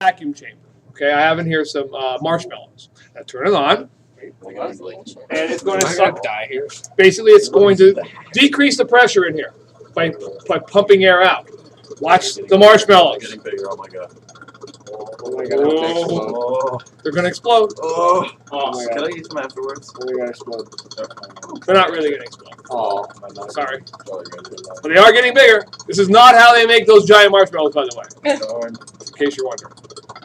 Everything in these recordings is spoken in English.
vacuum chamber. Okay, I have in here some marshmallows. I turn it on, and it's going to suck. Die here. Basically, it's going to decrease the pressure in here by pumping air out. Watch the marshmallows. Getting bigger. Oh my god. Oh my god. Oh, they're going to explode. Oh. Oh, Can I eat them afterwards? Oh my god, explode. they're not really going to explode. Oh, Sorry. But they are getting bigger. This is not how they make those giant marshmallows, by the way. In case you're wondering.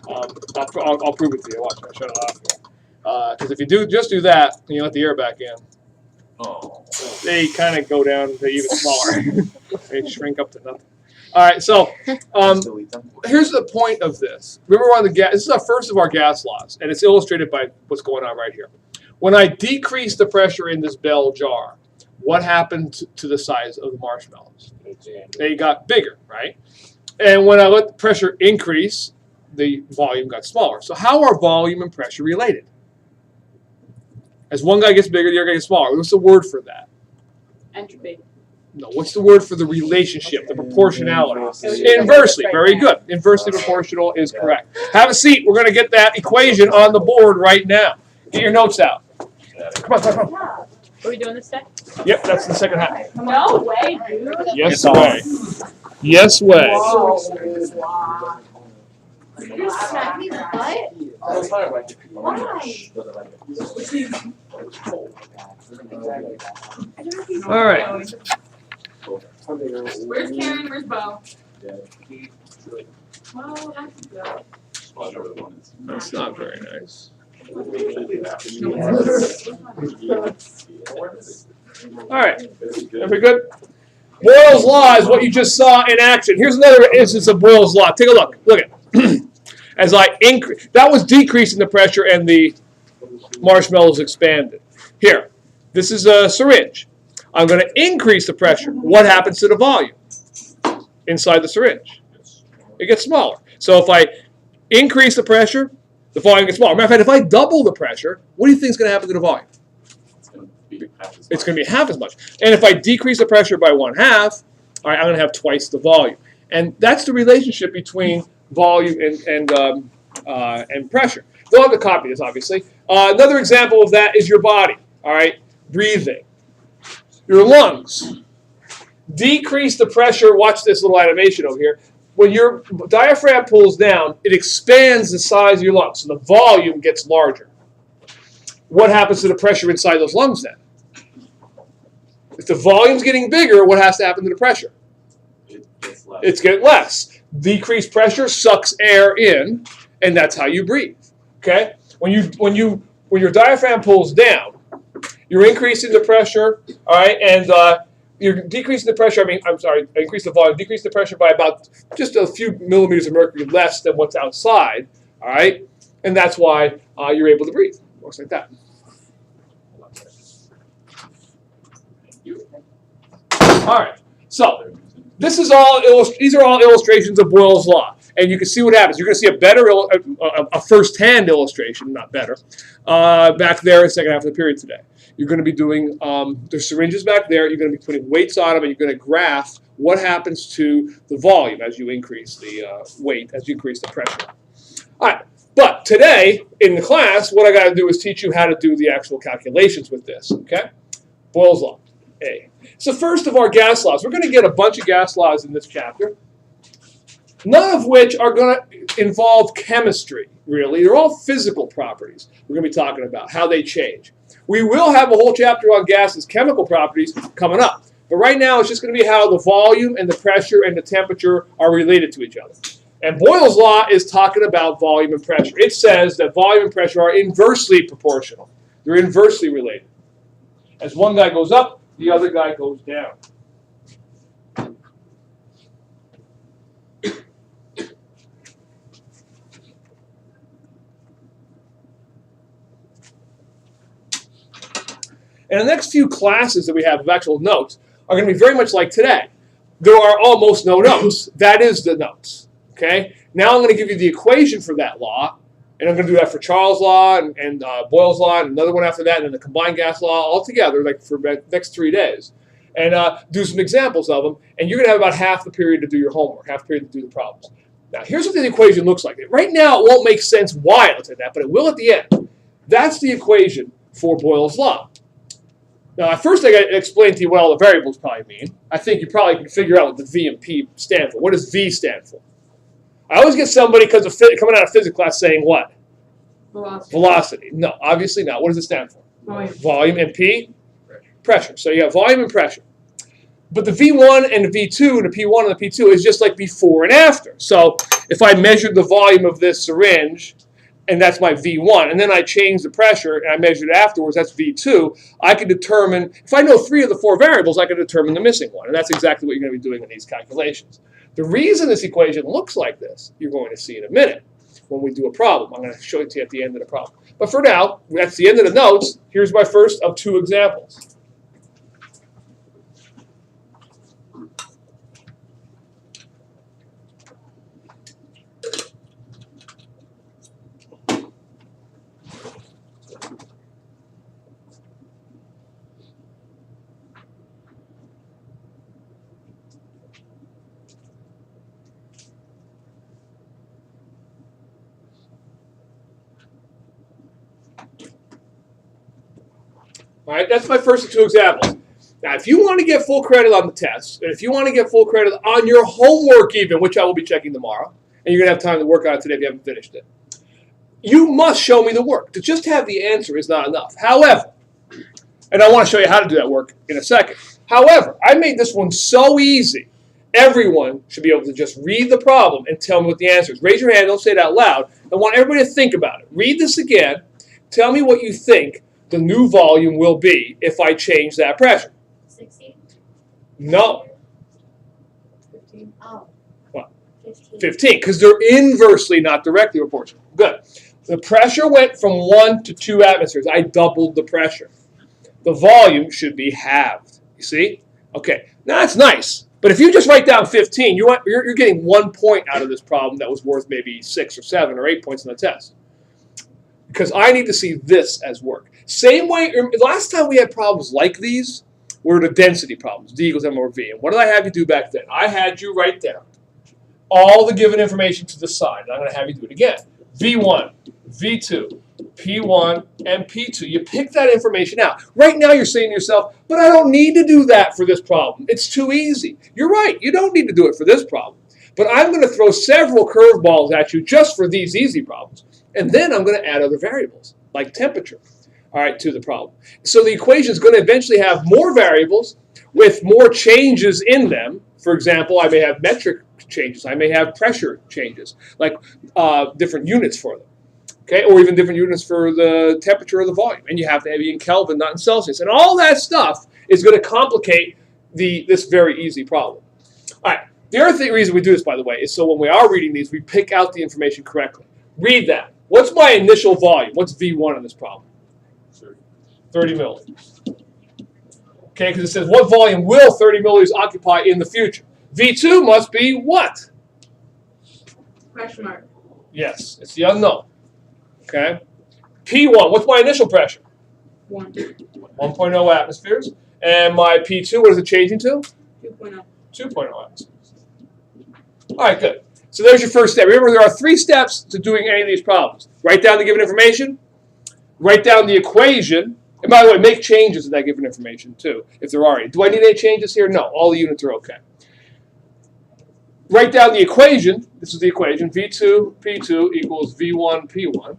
I'll prove it to you. Watch. I'll shut it off. Because if you just do that, and you let the air back in, they kind of go down to even smaller. They shrink up to nothing. All right, so here's the point of this. Remember, we're on the gas. This is our first of our gas laws, and it's illustrated by what's going on right here. When I decrease the pressure in this bell jar, what happened to the size of the marshmallows? They got bigger, right? And when I let the pressure increase, the volume got smaller. So how are volume and pressure related? As one guy gets bigger, the other guy gets smaller. What's the word for that? Entropy. No, what's the word for the relationship, the proportionality? Inversely. Very good. Inversely proportional is correct. Have a seat. We're going to get that equation on the board right now. Get your notes out. Come on. Are we doing this day? Yep, that's the second half. No way, dude. Yes way. Yes way. You're smacking the butt? Why? All right. Where's Karen? Where's Bo? Well, that's good. That's not very nice. All right. Everybody good? Boyles Law is what you just saw in action. Here's another instance of Boyles Law. Take a look. Look at it. As I increase, that was decreasing the pressure and the marshmallows expanded. Here, this is a syringe. I'm going to increase the pressure. What happens to the volume inside the syringe? It gets smaller. So if I increase the pressure, the volume gets smaller. Matter of fact, if I double the pressure, what do you think is going to happen to the volume? It's going to be half as much. And if I decrease the pressure by 1/2, all right, I'm going to have twice the volume. And that's the relationship between volume and pressure. They'll have to copy this, obviously. Another example of that is your body. All right, breathing. Your lungs. Decrease the pressure. Watch this little animation over here. When your diaphragm pulls down, it expands the size of your lungs, so the volume gets larger. What happens to the pressure inside those lungs then? If the volume's getting bigger, what has to happen to the pressure? It's getting less. Decreased pressure sucks air in, and that's how you breathe. Okay? When your diaphragm pulls down, you're increasing the pressure, all right, and you're decreasing the pressure. Increase the volume, decrease the pressure by about just a few millimeters of mercury less than what's outside, all right, and that's why you're able to breathe. It works like that. All right, so this is all these are all illustrations of Boyles Law, and you can see what happens. You're going to see a better, a first-hand illustration, not better, back there in the second half of the period today. You're going to be doing, there's syringes back there. You're going to be putting weights on them, and you're going to graph what happens to the volume as you increase the weight, as you increase the pressure. All right, but today in the class, what I got to do is teach you how to do the actual calculations with this, okay? Boyles Law, A. It's the first of our gas laws. We're going to get a bunch of gas laws in this chapter, none of which are going to involve chemistry, really. They're all physical properties we're going to be talking about, how they change. We will have a whole chapter on gases' chemical properties coming up. But right now, it's just going to be how the volume and the pressure and the temperature are related to each other. And Boyles' law is talking about volume and pressure. It says that volume and pressure are inversely proportional. They're inversely related. As one guy goes up, the other guy goes down. And the next few classes that we have of actual notes are going to be very much like today. There are almost no notes. That is the notes. Okay? Now I'm going to give you the equation for that law, and I'm going to do that for Charles' law and Boyles' law, and another one after that, and then the combined gas law all together, like for the next 3 days, and do some examples of them. And you're going to have about half the period to do your homework, half the period to do the problems. Now, here's what the equation looks like. Right now, it won't make sense why it looks like that, but it will at the end. That's the equation for Boyles' law. Now, at first, I got to explain to you what all the variables probably mean. I think you probably can figure out what the V and P stand for. What does V stand for? I always get somebody because of coming out of physics class saying what? Velocity. Velocity. No, obviously not. What does it stand for? Volume. Volume and P? Pressure. So you have volume and pressure. But the V1 and the V2 and the P1 and the P2 is just like before and after. So if I measured the volume of this syringe, and that's my V1, and then I change the pressure and I measured it afterwards, that's V2, I can determine, if I know 3 of the 4 variables, I can determine the missing one. And that's exactly what you're going to be doing in these calculations. The reason this equation looks like this, you're going to see in a minute when we do a problem. I'm going to show it to you at the end of the problem. But for now, that's the end of the notes. Here's my first of 2 examples. All right, that's my first of 2 examples. Now, if you want to get full credit on the test, and if you want to get full credit on your homework even, which I will be checking tomorrow, and you're going to have time to work on it today if you haven't finished it, you must show me the work. To just have the answer is not enough. However, and I want to show you how to do that work in a second. However, I made this one so easy, everyone should be able to just read the problem and tell me what the answer is. Raise your hand, don't say it out loud. I want everybody to think about it. Read this again. Tell me what you think the new volume will be if I change that pressure. 16. No. 15. Oh. What? 15. 15, because they're inversely, not directly proportional. Good. The pressure went from 1 to 2 atmospheres. I doubled the pressure. The volume should be halved. You see? Okay. Now, that's nice. But if you just write down 15, you're getting 1 point out of this problem that was worth maybe 6 or 7 or 8 points on the test. Because I need to see this as work. Same way, last time we had problems like these were the density problems, D equals M over V. And what did I have you do back then? I had you write down all the given information to the side. And I'm going to have you do it again. V1, V2, P1, and P2. You pick that information out. Right now you're saying to yourself, but I don't need to do that for this problem. It's too easy. You're right. You don't need to do it for this problem. But I'm going to throw several curveballs at you just for these easy problems. And then I'm going to add other variables, like temperature, all right, to the problem. So the equation is going to eventually have more variables with more changes in them. For example, I may have metric changes. I may have pressure changes, like different units for them, okay, or even different units for the temperature or the volume. And you have to have it in Kelvin, not in Celsius. And all that stuff is going to complicate this very easy problem. All right, the other reason we do this, by the way, is so when we are reading these, we pick out the information correctly. Read that. What's my initial volume? What's V1 in this problem? 30 milliliters. Okay, because it says what volume will 30 milliliters occupy in the future? V2 must be what? Question mark. Yes, it's the unknown. Okay. P1, what's my initial pressure? 1. 1.0 atmospheres. And my P2, what is it changing to? 2.0. 2.0 atmospheres. All right, good. So there's your first step. Remember, there are 3 steps to doing any of these problems. Write down the given information, write down the equation, and by the way, make changes in that given information too, if there are any. Do I need any changes here? No, all the units are okay. Write down the equation. This is the equation, V2, P2 equals V1, P1.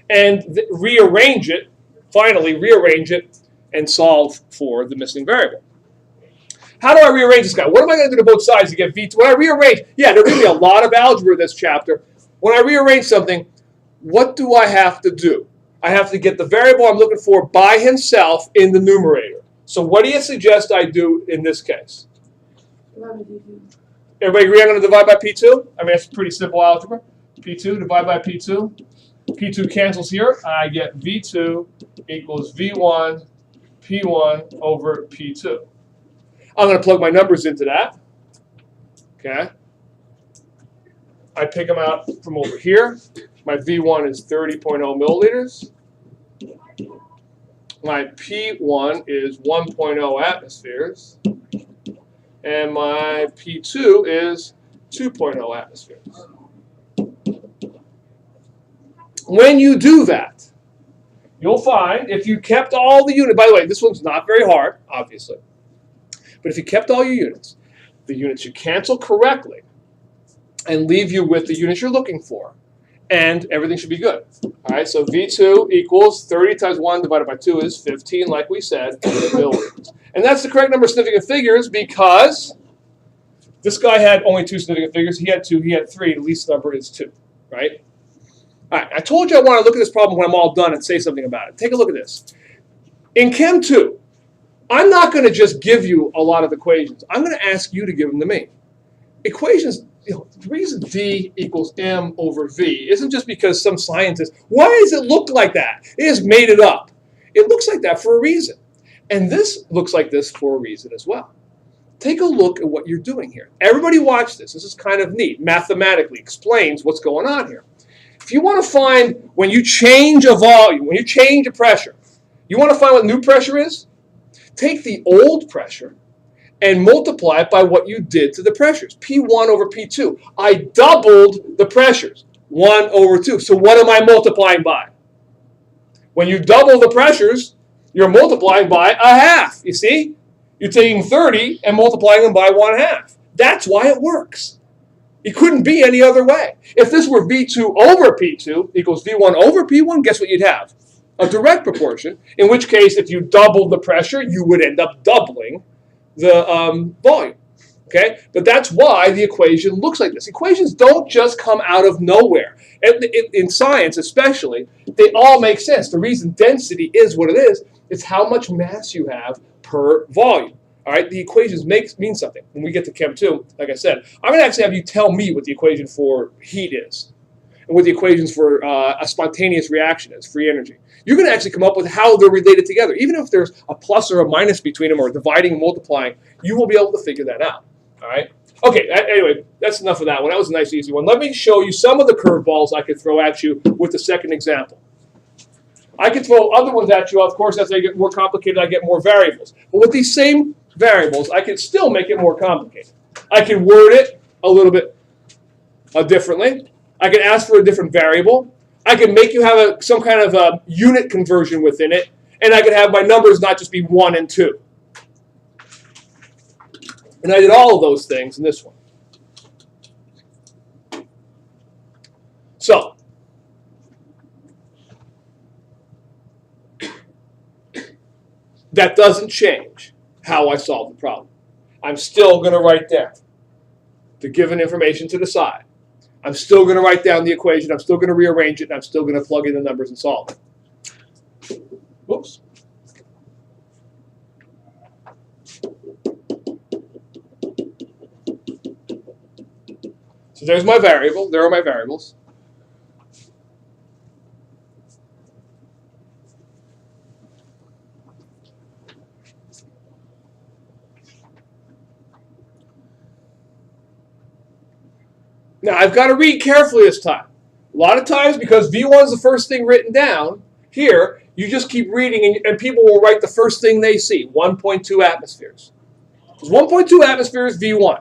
And rearrange it, finally rearrange it, and solve for the missing variable. How do I rearrange this guy? What am I going to do to both sides to get V2? When I rearrange, yeah, there's going to be a lot of algebra in this chapter. When I rearrange something, what do I have to do? I have to get the variable I'm looking for by himself in the numerator. So what do you suggest I do in this case? Everybody agree I'm going to divide by P2? I mean, it's pretty simple algebra. P2 divide by P2. P2 cancels here. I get V2 equals V1, P1 over P2. I'm going to plug my numbers into that. Okay. I pick them out from over here. My V1 is 30.0 milliliters. My P1 is 1.0 atmospheres. And my P2 is 2.0 atmospheres. When you do that, you'll find if you kept all the units, by the way, this one's not very hard, obviously, but if you kept all your units, the units should cancel correctly and leave you with the units you're looking for, and everything should be good. All right, so V2 equals 30 times 1 divided by 2 is 15, like we said, millimeters. And that's the correct number of significant figures because this guy had only 2 significant figures. He had 2, he had 3. The least number is 2, right? All right, I told you I want to look at this problem when I'm all done and say something about it. Take a look at this. In Chem 2, I'm not going to just give you a lot of equations. I'm going to ask you to give them to me. Equations, the reason V equals M over V isn't just because some scientist, why does it look like that? It has made it up. It looks like that for a reason. And this looks like this for a reason as well. Take a look at what you're doing here. Everybody watch this. This is kind of neat. Mathematically explains what's going on here. If you want to find when you change a volume, when you change a pressure, you want to find what new pressure is? Take the old pressure and multiply it by what you did to the pressures. P1 over P2. I doubled the pressures. 1 over 2. So what am I multiplying by? When you double the pressures, you're multiplying by a half. You see? You're taking 30 and multiplying them by 1/2. That's why it works. It couldn't be any other way. If this were V2 over P2 equals V1 over P1, guess what you'd have? A direct proportion, in which case if you doubled the pressure, you would end up doubling the volume. Okay? But that's why the equation looks like this. Equations don't just come out of nowhere. In science especially, they all make sense. The reason density is what it is how much mass you have per volume. All right, the equations mean something. When we get to Chem 2, like I said, I'm going to actually have you tell me what the equation for heat is and what the equations for a spontaneous reaction is, free energy. You're going to actually come up with how they're related together. Even if there's a plus or a minus between them or dividing and multiplying, you will be able to figure that out. All right? Okay, anyway, that's enough of that one. That was a nice, easy one. Let me show you some of the curveballs I could throw at you with the second example. I could throw other ones at you. Of course, as they get more complicated, I get more variables. But with these same variables, I can still make it more complicated. I can word it a little bit differently. I can ask for a different variable. I can make you have some kind of a unit conversion within it. And I can have my numbers not just be 1 and 2. And I did all of those things in this one. So, that doesn't change how I solve the problem. I'm still going to write down the given information to the side. I'm still going to write down the equation. I'm still going to rearrange it. And I'm still going to plug in the numbers and solve it. Whoops. So there's my variable. There are my variables. Now, I've got to read carefully this time. A lot of times, because V1 is the first thing written down, here, you just keep reading, and people will write the first thing they see, 1.2 atmospheres. Because 1.2 atmospheres, V1.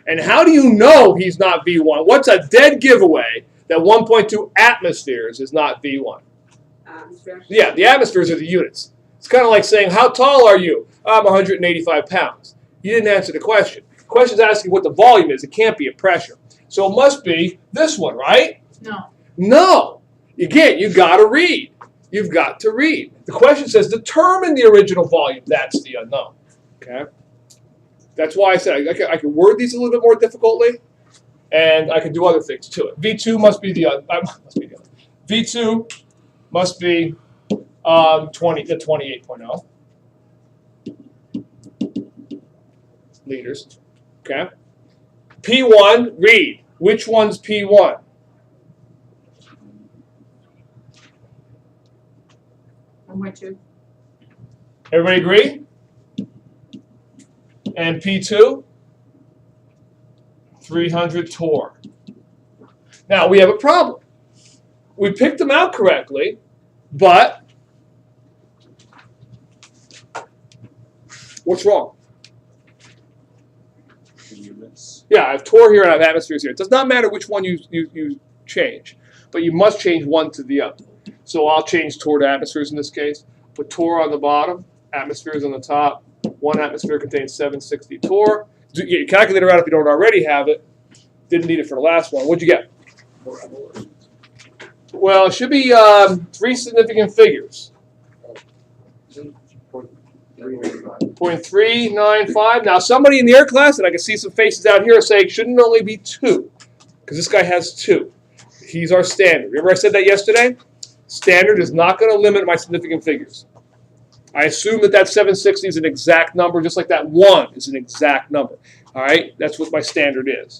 And how do you know he's not V1? What's a dead giveaway that 1.2 atmospheres is not V1? Atmosphere. Yeah, the atmospheres are the units. It's kind of like saying, how tall are you? I'm 185 pounds. You didn't answer the question. The question's asking what the volume is. It can't be a pressure. So it must be this one, right? No. No. Again, you've got to read. You've got to read. The question says determine the original volume. That's the unknown. Okay? That's why I said I can word these a little bit more difficultly, and I can do other things to it. V2 must be the V2 must be 28.0 liters. Okay. P1, read. Which one's P1? I'm with you. Everybody agree? And P2? 300 torr. Now, we have a problem. We picked them out correctly, but what's wrong? Units. Yeah, I have torr here and I have atmospheres here. It does not matter which one you change, but you must change one to the other. So I'll change torr to atmospheres in this case. Put torr on the bottom, atmospheres on the top. One atmosphere contains 760 torr. Get your calculator out if you don't already have it. Didn't need it for the last one. What'd you get? Well, it should be 3 significant figures. 0.395. Now, somebody in the air class, and I can see some faces out here saying, shouldn't only be 2, because this guy has 2. He's our standard. Remember I said that yesterday? Standard is not going to limit my significant figures. I assume that 760 is an exact number, just like that 1 is an exact number. All right? That's what my standard is.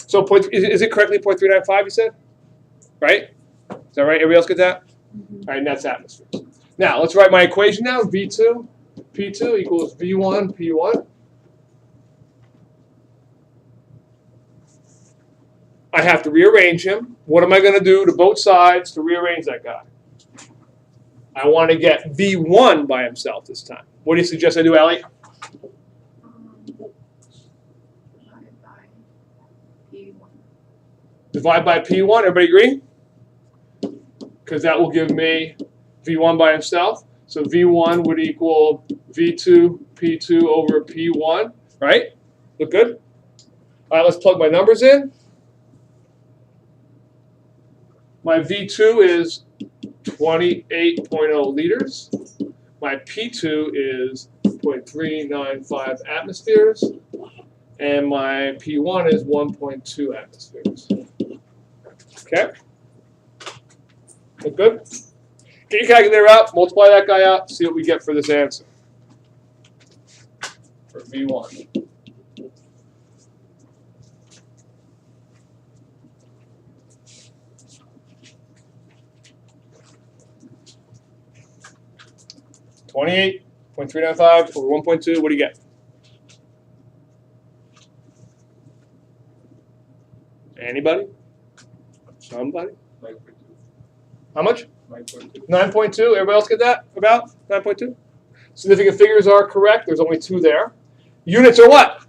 So is it correctly 0.395, you said? Right? Is that right? Everybody else get that? All right, and that's atmosphere. Now, let's write my equation now. V2, P2 equals V1, P1. I have to rearrange him. What am I going to do to both sides to rearrange that guy? I want to get V1 by himself this time. What do you suggest I do, Allie? Divide by P1. Everybody agree? Because that will give me V1 by himself. So V1 would equal V2, P2 over P1, right? Look good? All right, let's plug my numbers in. My V2 is 28.0 liters. My P2 is 0.395 atmospheres. And my P1 is 1.2 atmospheres. Okay? Look good? Get your calculator out, multiply that guy out, see what we get for this answer. For V1. $28.395 over 1.2, what do you get? Anybody? Somebody? How much? 9.2. Everybody else get that? About 9.2? Significant figures are correct. There's only 2 there. Units are what?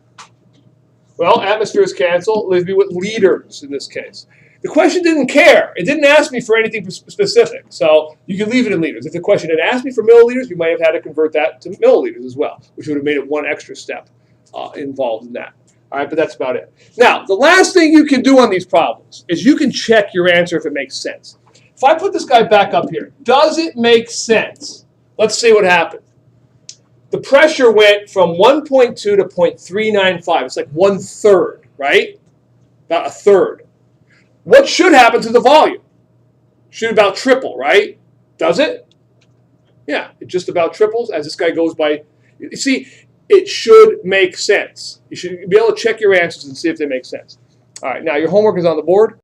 Well, atmospheres cancel. Leaves me with liters in this case. The question didn't care. It didn't ask me for anything specific. So you can leave it in liters. If the question had asked me for milliliters, you might have had to convert that to milliliters as well, which would have made it one extra step involved in that. All right, but that's about it. Now, the last thing you can do on these problems is you can check your answer if it makes sense. If I put this guy back up here, does it make sense? Let's see what happened. The pressure went from 1.2 to 0.395. It's like 1/3, right? About 1/3. What should happen to the volume? Should about triple, right? Does it? Yeah, it just about triples as this guy goes by. You see, it should make sense. You should be able to check your answers and see if they make sense. All right, now your homework is on the board.